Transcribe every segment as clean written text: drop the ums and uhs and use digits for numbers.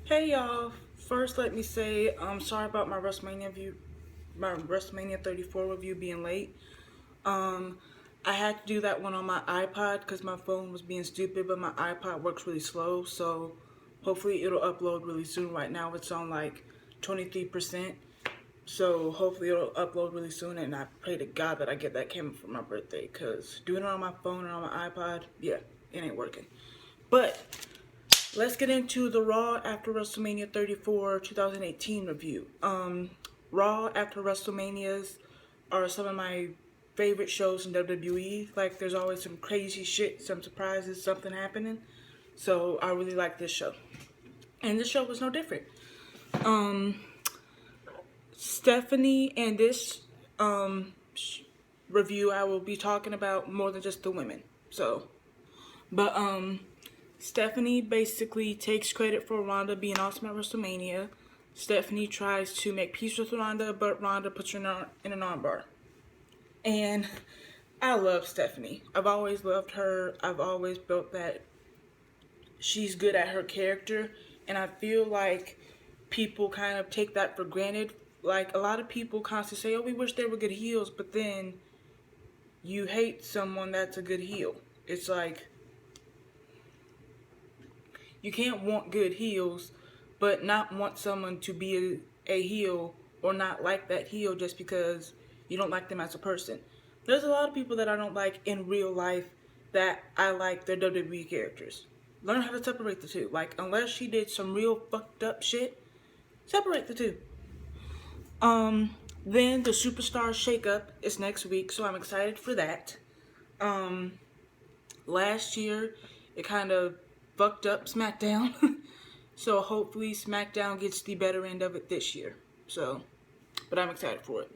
Hey y'all, first let me say I'm sorry about my WrestleMania 34 review being late. Um, I had to do that one on my iPod because my phone was being stupid, but my iPod works really slow, so hopefully it'll upload really soon. Right now it's on like 23%, so hopefully it'll upload really soon, and I pray to God that I get that camera for my birthday because doing it on my phone and on my iPod, yeah, it ain't working. But let's get into the Raw after WrestleMania 34 2018 review. Raw after WrestleManias are some of my favorite shows in WWE. Like, there's always some crazy shit, some surprises, something happening. So I really like this show, and this show was no different. Um, Stephanie and this review, I will be talking about more than just the women. So, but Stephanie basically takes credit for Ronda being awesome at WrestleMania. Stephanie tries to make peace with Ronda, but Ronda puts her in an armbar. And I love Stephanie. I've always loved her. I've always felt that she's good at her character. And I feel like people kind of take that for granted. Like, a lot of people constantly say, oh, we wish they were good heels. But then you hate someone that's a good heel. It's like, you can't want good heels, but not want someone to be a heel or not like that heel just because you don't like them as a person. There's a lot of people that I don't like in real life that I like their WWE characters. Learn how to separate the two. Like, unless she did some real fucked up shit, separate the two. Then the Superstar Shakeup is next week, so I'm excited for that. Last year, it kind of fucked up SmackDown. So hopefully SmackDown gets the better end of it this year. So, but I'm excited for it.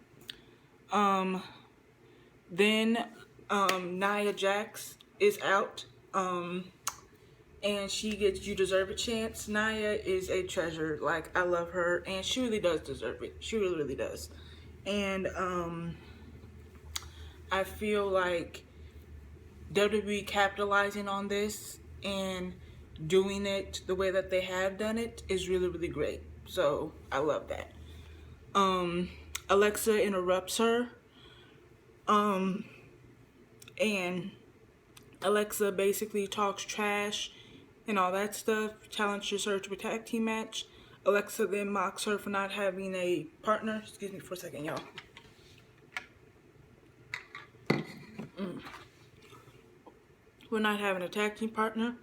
Then Nia Jax is out. And she gets You Deserve a Chance. Nia is a treasure. Like, I love her, and she really does deserve it. She really, really does. And I feel like WWE capitalizing on this and doing it the way that they have done it is really, really great. So I love that. Alexa interrupts her. And Alexa basically talks trash and all that stuff, challenges her to a tag team match. Alexa then mocks her for not having a partner. Excuse me for a second, y'all. For not having a tag team partner.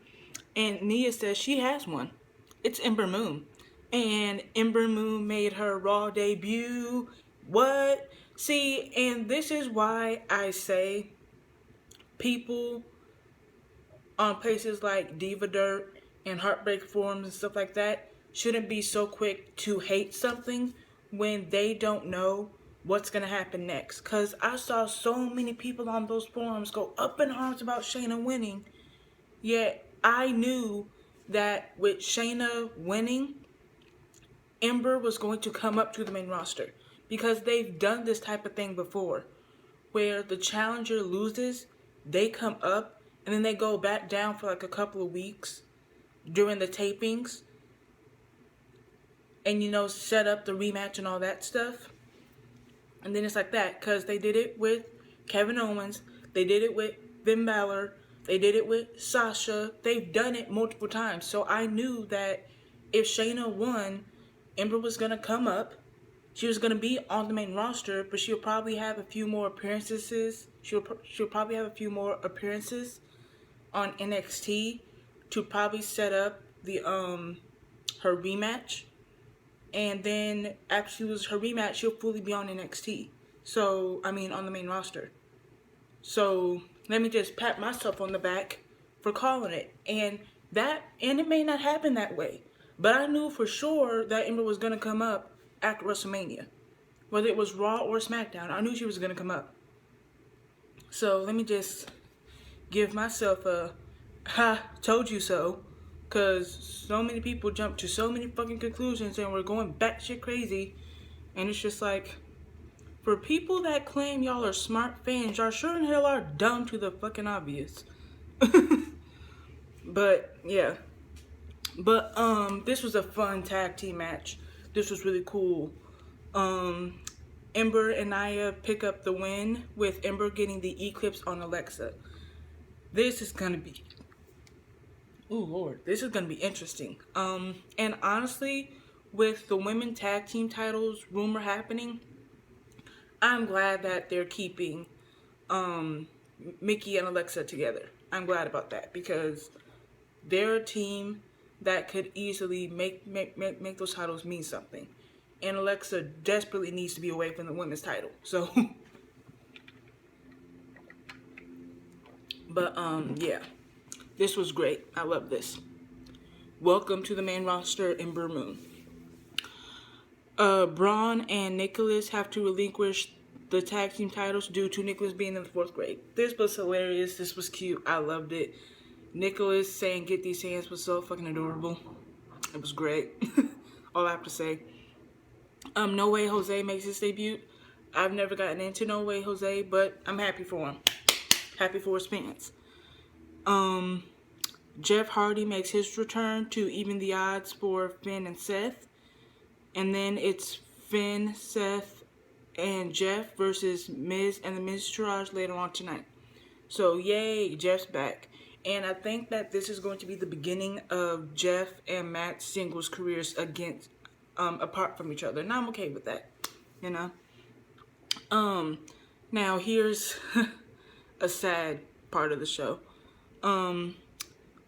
And Nia says she has one. It's Ember Moon. And Ember Moon made her Raw debut. What? See, and this is why I say people on places like Diva Dirt and Heartbreak forums and stuff like that shouldn't be so quick to hate something when they don't know what's going to happen next. Because I saw so many people on those forums go up in arms about Shayna winning, yet I knew that with Shayna winning, Ember was going to come up to the main roster. Because they've done this type of thing before, where the challenger loses, they come up, and then they go back down for like a couple of weeks during the tapings and, set up the rematch and all that stuff. And then it's like that, because they did it with Kevin Owens, they did it with Finn Balor, they did it with Sasha. They've done it multiple times. So I knew that if Shayna won, Ember was going to come up. She was going to be on the main roster, but she'll probably have a few more appearances. She'll probably have a few more appearances on NXT to probably set up the her rematch. And then after she loses her rematch, she'll fully be on NXT. So, on the main roster. So, let me just pat myself on the back for calling it. And it may not happen that way. But I knew for sure that Ember was going to come up after WrestleMania. Whether it was Raw or SmackDown, I knew she was going to come up. So, let me just give myself a told you so. Because so many people jump to so many fucking conclusions and we're going batshit crazy. And it's just like, for people that claim y'all are smart fans, y'all sure in hell are dumb to the fucking obvious. But, yeah. But this was a fun tag team match. This was really cool. Ember and Nia pick up the win, with Ember getting the Eclipse on Alexa. This is gonna be, oh Lord, this is gonna be interesting. And honestly, with the women tag team titles rumor happening, I'm glad that they're keeping Mickey and Alexa together. I'm glad about that, because they're a team that could easily make those titles mean something. And Alexa desperately needs to be away from the women's title. So, but yeah, this was great. I love this. Welcome to the main roster, Ember Moon. Braun and Nicholas have to relinquish the tag team titles due to Nicholas being in the 4th grade. This was hilarious. This was cute. I loved it. Nicholas saying "get these hands" was so fucking adorable. It was great. All I have to say. No Way Jose makes his debut. I've never gotten into No Way Jose, but I'm happy for him. Happy for his fans. Jeff Hardy makes his return to even the odds for Finn and Seth. And then it's Finn, Seth, and Jeff versus Miz and the Miztourage later on tonight. So yay, Jeff's back. And I think that this is going to be the beginning of Jeff and Matt's singles careers against, apart from each other. And I'm okay with that, you know. Now here's a sad part of the show.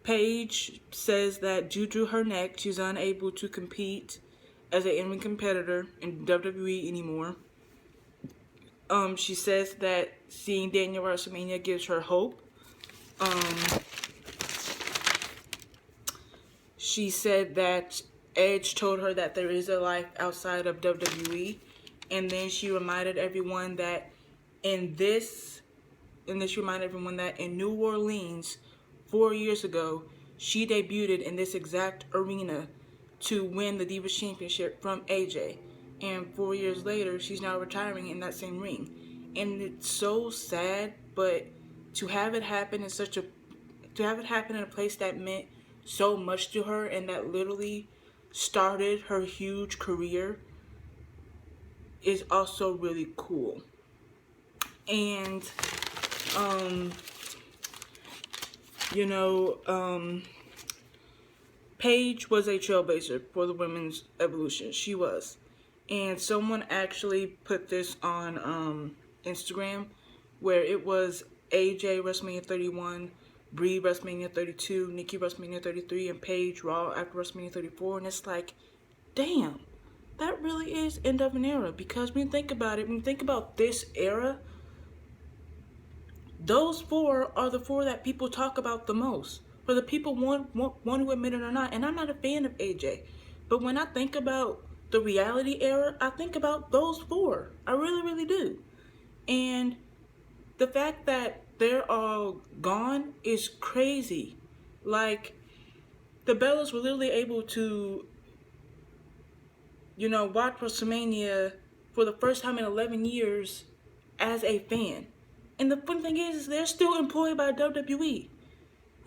Paige says that due to her neck, she's unable to compete as an in-ring competitor in WWE anymore. She says that seeing Daniel at Wrestlemania gives her hope. She said that Edge told her that there is a life outside of WWE, and then she reminded everyone that in New Orleans 4 years ago, she debuted in this exact arena to win the Divas Championship from AJ. And 4 years later, she's now retiring in that same ring. And it's so sad, but to have it happen in a place that meant so much to her and that literally started her huge career is also really cool. And Paige was a trailblazer for the women's evolution. She was. And someone actually put this on Instagram, where it was AJ WrestleMania 31, Brie WrestleMania 32, Nikki WrestleMania 33, and Paige Raw after WrestleMania 34. And it's like, damn, that really is end of an era. Because when you think about it, when you think about this era, those 4 are the 4 that people talk about the most. Whether people want to admit it or not. And I'm not a fan of AJ. But when I think about the reality era, I think about those 4. I really, really do. And the fact that they're all gone is crazy. Like, the Bellas were literally able to, watch WrestleMania for the first time in 11 years as a fan. And the fun thing is they're still employed by WWE,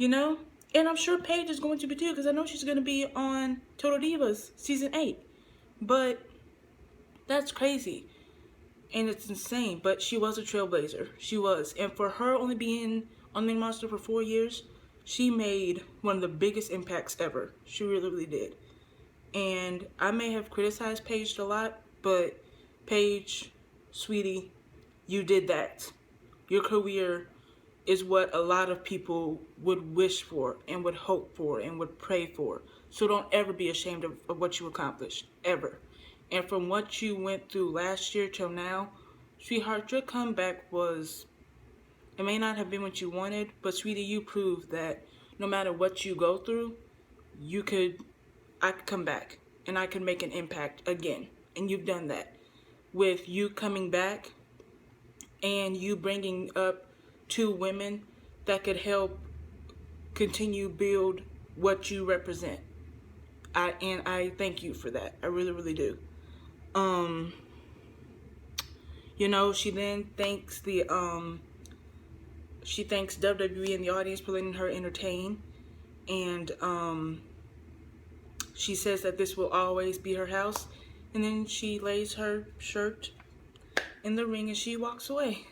And I'm sure Paige is going to be too, because I know she's going to be on Total Divas Season 8. But that's crazy. And it's insane. But she was a trailblazer. She was. And for her only being on the main roster for 4 years, she made one of the biggest impacts ever. She really, really did. And I may have criticized Paige a lot, but Paige, sweetie, you did that. Your career is what a lot of people would wish for and would hope for and would pray for. So don't ever be ashamed of what you accomplished, ever. And from what you went through last year till now, sweetheart, your comeback it may not have been what you wanted, but sweetie, you proved that no matter what you go through, I could come back and I could make an impact again. And you've done that. With you coming back and you bringing up 2 women that could help continue build what you represent. I thank you for that. I really, really do. She then thanks she thanks WWE and the audience for letting her entertain. And She says that this will always be her house, and then she lays her shirt in the ring and she walks away.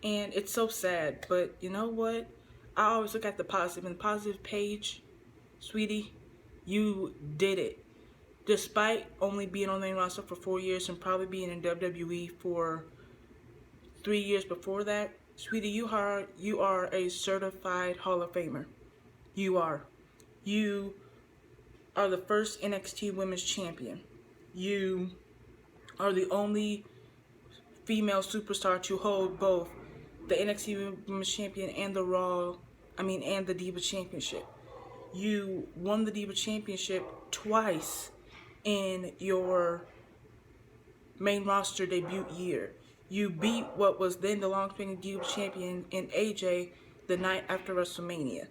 And it's so sad, but you know what? I always look at the positive. And the positive, Paige, sweetie, you did it. Despite only being on the main roster for 4 years and probably being in WWE for 3 years before that, sweetie, you are a certified Hall of Famer. You are. You are the first NXT Women's Champion. You are the only female superstar to hold both the NXT Women's Champion and and the Diva Championship. You won the Diva Championship twice in your main roster debut year. You beat what was then the long-reigning Diva Champion in AJ the night after WrestleMania.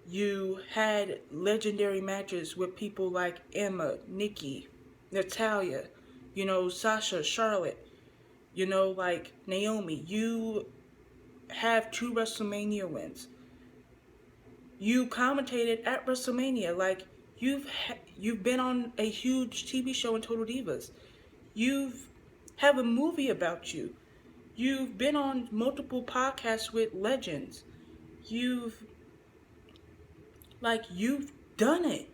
You had legendary matches with people like Emma, Nikki, Natalya, Sasha, Charlotte, like Naomi. You have 2 WrestleMania wins. You commentated at WrestleMania. Like, you've been on a huge TV show in Total Divas. You've have a movie about you. You've been on multiple podcasts with legends. You've done it.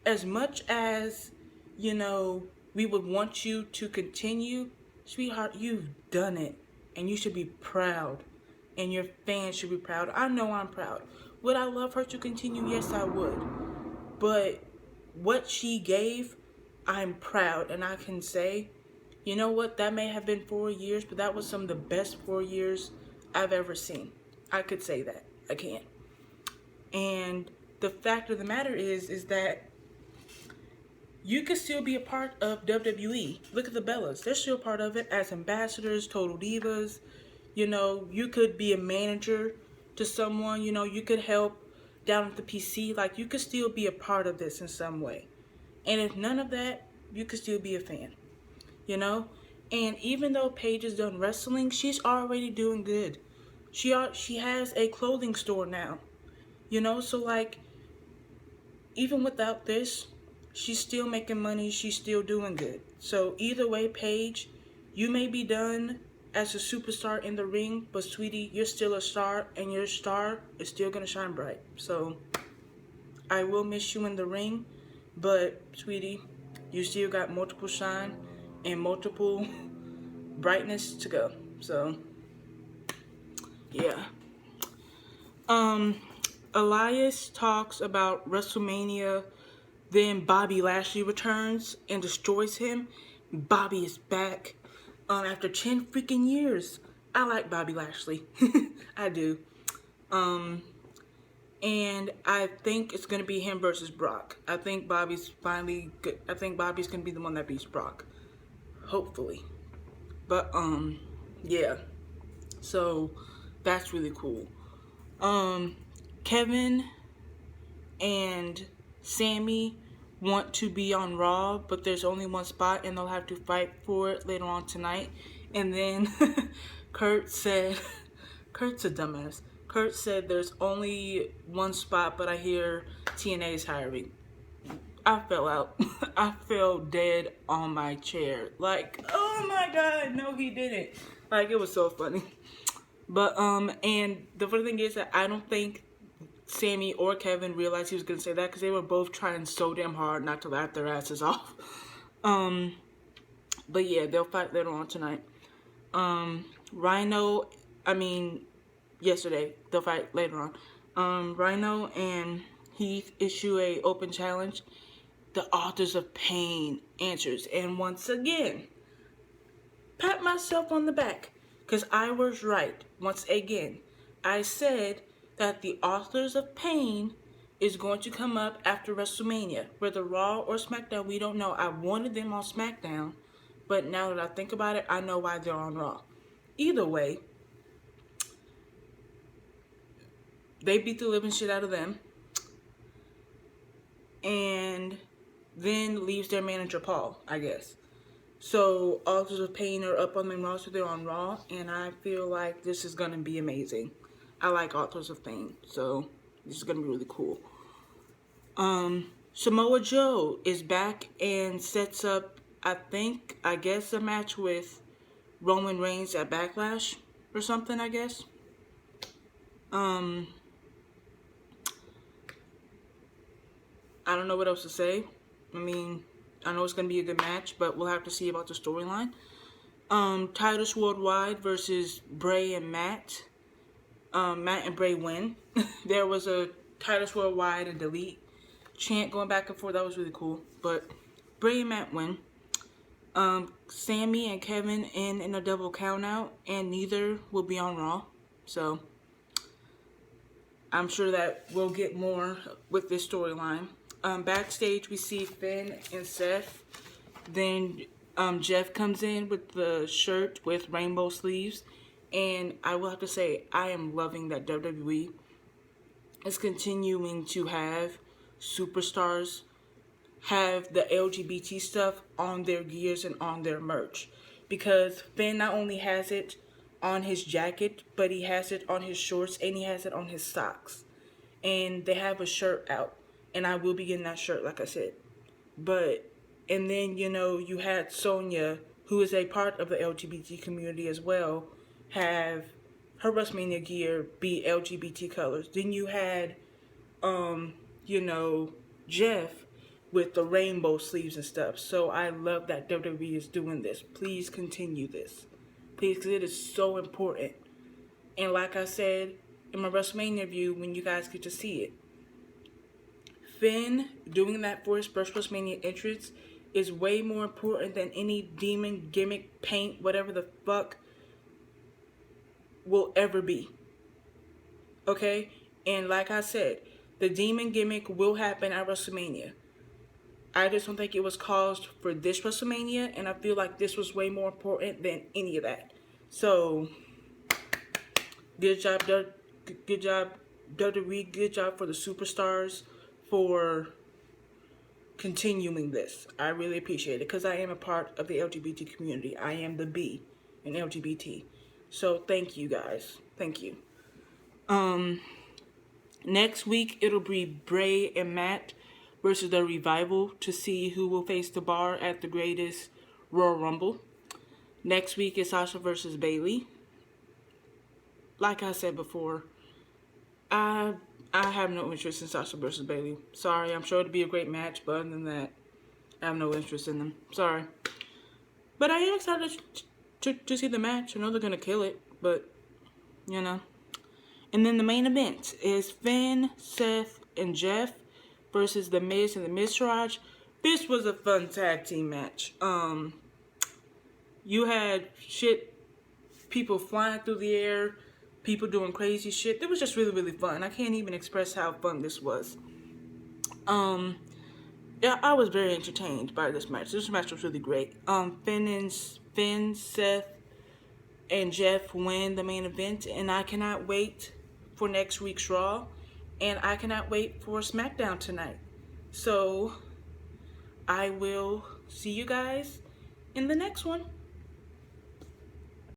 As much as, we would want you to continue, sweetheart, you've done it. And you should be proud. And your fans should be proud. I know I'm proud. Would I love her to continue? Yes, I would. But what she gave, I'm proud. And I can say, you know what? That may have been 4 years, but that was some of the best 4 years I've ever seen. I could say that. I can. And the fact of the matter is that you could still be a part of WWE. Look at the Bellas. They're still part of it as ambassadors, Total Divas. You could be a manager to someone. You could help down at the PC. Like, you could still be a part of this in some way. And if none of that, you could still be a fan. And even though Paige is done wrestling, she's already doing good. She has a clothing store now. So like, even without this, she's still making money. She's still doing good. So either way, Paige, you may be done as a superstar in the ring, but sweetie, you're still a star, and your star is still gonna shine bright. So I will miss you in the ring, but sweetie, you still got multiple shine and multiple brightness to go. So yeah. Elias talks about WrestleMania, then Bobby Lashley returns and destroys him. Bobby is back after 10 freaking years. I like Bobby Lashley. I do. And I think it's going to be him versus Brock. I think Bobby's finally good. I think Bobby's going to be the one that beats Brock. Hopefully. But, yeah. So, that's really cool. Kevin and Sammy want to be on Raw, but there's only one spot and they'll have to fight for it later on tonight. And then Kurt's a dumbass. Kurt said there's only one spot, but I hear TNA is hiring. I fell out. I fell dead on my chair. Like, oh my god, no he didn't. Like, it was so funny. But, and the funny thing is that I don't think Sammy or Kevin realized he was going to say that, because they were both trying so damn hard not to laugh their asses off. But yeah, they'll fight later on tonight. Yesterday, they'll fight later on. Rhino and Heath issue a open challenge. The Authors of Pain answers. And once again, pat myself on the back, because I was right. Once again, I said that the Authors of Pain is going to come up after WrestleMania. Whether Raw or SmackDown, we don't know. I wanted them on SmackDown, but now that I think about it, I know why they're on Raw. Either way, they beat the living shit out of them, and then leaves their manager Paul, I guess. So Authors of Pain are up on the main roster. They're on Raw, and I feel like this is gonna be amazing. I like Authors of Pain, so this is gonna be really cool. Samoa Joe is back and sets up, I guess, a match with Roman Reigns at Backlash or something, I guess. I don't know what else to say. I mean, I know it's going to be a good match, but we'll have to see about the storyline. Titus Worldwide versus Bray and Matt. Matt and Bray win. There was a Titus Worldwide and Delete chant going back and forth. That was really cool. But Bray and Matt win. Sammy and Kevin in a double count out, and neither will be on Raw. So I'm sure that we'll get more with this storyline. Backstage we see Finn and Seth. Then Jeff comes in with the shirt with rainbow sleeves. And I will have to say, I am loving that WWE is continuing to have superstars have the LGBT stuff on their gears and on their merch. Because Finn not only has it on his jacket, but he has it on his shorts and he has it on his socks. And they have a shirt out. And I will be getting that shirt, like I said. And then, you had Sonya, who is a part of the LGBT community as well, have her Wrestlemania gear be LGBT colors. Then you had, Jeff with the rainbow sleeves and stuff. So I love that WWE is doing this. Please continue this. Please, because it is so important. And like I said in my Wrestlemania review, when you guys get to see it, Finn doing that for his first Wrestlemania entrance is way more important than any demon gimmick, paint, whatever the fuck will ever be. Okay? And like I said, the demon gimmick will happen at WrestleMania. I just don't think it was caused for this WrestleMania, and I feel like this was way more important than any of that. So, good job, WWE. Good job for the superstars for continuing this. I really appreciate it because I am a part of the LGBT community. I am the B in LGBT. So thank you guys. Thank you. Next week it'll be Bray and Matt versus the Revival to see who will face the Bar at the Greatest Royal Rumble. Next week is Sasha versus Bayley. Like I said before, I have no interest in Sasha versus Bayley. Sorry, I'm sure it'll be a great match, but other than that, I have no interest in them. Sorry. But I am excited to see the match. I know they're going to kill it, but, And then the main event is Finn, Seth, and Jeff versus The Miz and The Miztourage. This was a fun tag team match. You had people flying through the air, people doing crazy shit. It was just really, really fun. I can't even express how fun this was. Yeah, I was very entertained by this match. This match was really great. Finn, Seth, and Jeff win the main event, and I cannot wait for next week's Raw, and I cannot wait for SmackDown tonight. So, I will see you guys in the next one.